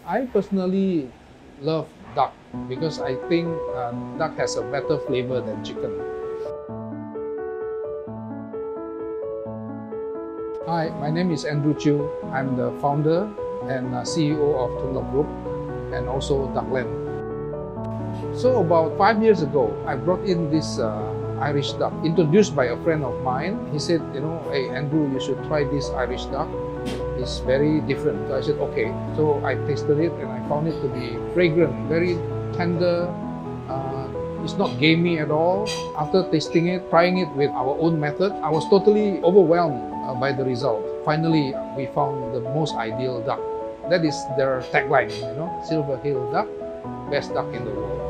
I personally love duck because I think duck has a better flavor than chicken. Hi, my name is Andrew Chiu. I'm the founder and CEO of Duckland Group and also Duckland. So about 5 years ago, I brought in this Irish duck, introduced by a friend of mine. He said, hey Andrew, you should try this Irish duck. It's very different. So I said, okay. So I tasted it and I found it to be fragrant, very tender. It's not gamey at all. After tasting it, trying it with our own method, I was totally overwhelmed by the result. Finally, we found the most ideal duck. That is their tagline, Silver Hill duck, best duck in the world.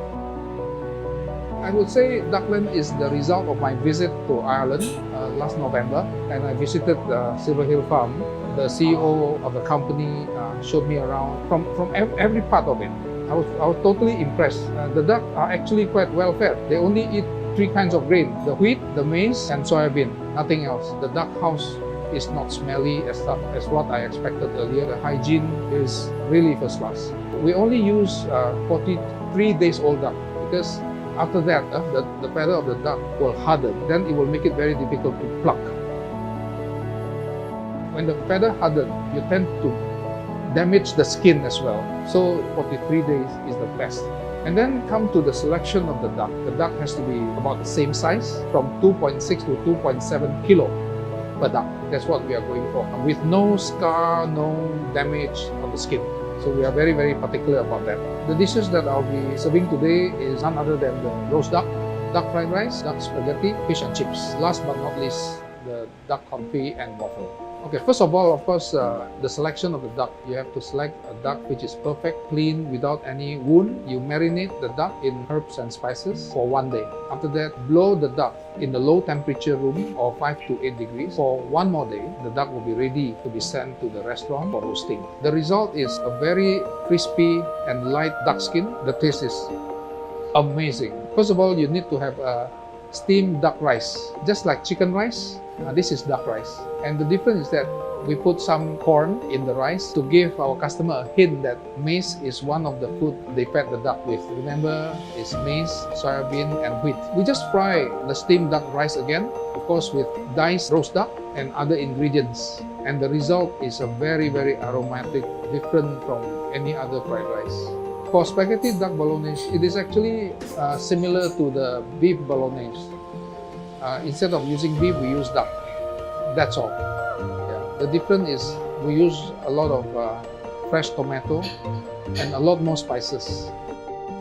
I would say Duckland is the result of my visit to Ireland last November, and I visited the Silver Hill farm. The CEO of the company showed me around from every part of it. I was totally impressed. The duck are actually quite well fed. They only eat 3 kinds of grain: the wheat, the maize, and soybean. Nothing else. The duck house is not smelly as what I expected earlier. The hygiene is really first class. We only use 43 days old duck because after that, the feather of the duck will harden. Then it will make it very difficult to pluck. When the feather hardens, you tend to damage the skin as well. So 43 days is the best. And then come to the selection of the duck. The duck has to be about the same size, from 2.6 to 2.7 kilo per duck. That's what we are going for, with no scar, no damage on the skin. So we are very, very particular about that. The dishes that I'll be serving today is none other than the roast duck, duck fried rice, duck spaghetti, fish and chips. Last but not least, the duck confit and waffle. Okay, first of all, of course, the selection of the duck. You have to select a duck which is perfect, clean, without any wound. You marinate the duck in herbs and spices for 1 day. After that, blow the duck in the low temperature room of 5 to 8 degrees. For 1 more day, the duck will be ready to be sent to the restaurant for roasting. The result is a very crispy and light duck skin. The taste is amazing. First of all, you need to have a steamed duck rice, just like chicken rice. This is duck rice, and the difference is that we put some corn in the rice to give our customer a hint that maize is one of the food they fed the duck with. Remember, it's maize, soybean, and wheat. We just fry the steamed duck rice again, of course with diced roast duck and other ingredients, and the result is a very, very aromatic, different from any other fried rice. For spaghetti duck bolognese, it is actually similar to the beef bolognese. Instead of using beef, we use duck. That's all. Yeah. The difference is we use a lot of fresh tomato and a lot more spices.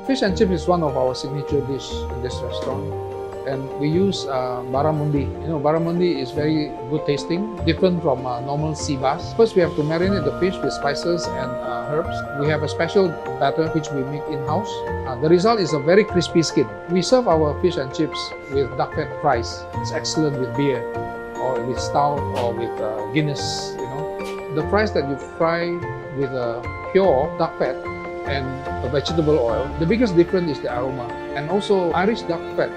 Fish and chips is one of our signature dish in this restaurant, and we use barramundi. Barramundi is very good tasting, different from normal sea bass. First, we have to marinate the fish with spices and herbs. We have a special batter which we make in-house. The result is a very crispy skin. We serve our fish and chips with duck fat fries. It's excellent with beer, or with stout, or with Guinness. The fries that you fry with pure duck fat and a vegetable oil, the biggest difference is the aroma. And also, Irish duck fat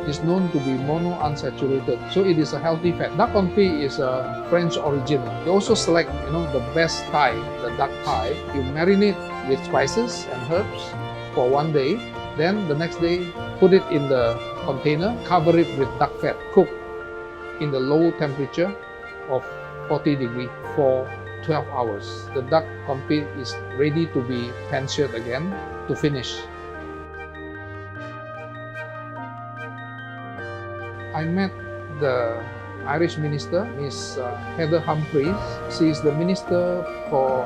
is known to be monounsaturated, so it is a healthy fat. Duck confit is a French origin. You also select, the best thigh, the duck thigh. You marinate with spices and herbs for 1 day. Then the next day, put it in the container, cover it with duck fat, cook in the low temperature of 40 degrees for 12 hours. The duck confit is ready to be pan-seared again to finish. I met the Irish minister, Miss Heather Humphreys. She is the Minister for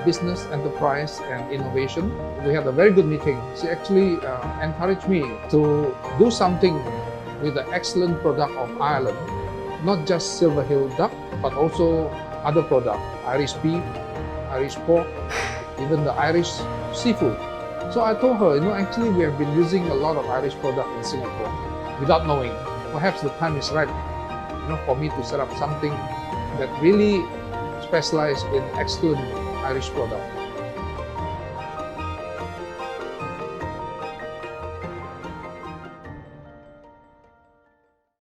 Business, Enterprise and Innovation. We had a very good meeting. She actually encouraged me to do something with the excellent product of Ireland, not just Silver Hill duck, but also other products, Irish beef, Irish pork, even the Irish seafood. So I told her, actually we have been using a lot of Irish product in Singapore without knowing. Perhaps the time is right, for me to set up something that really specializes in excellent Irish product.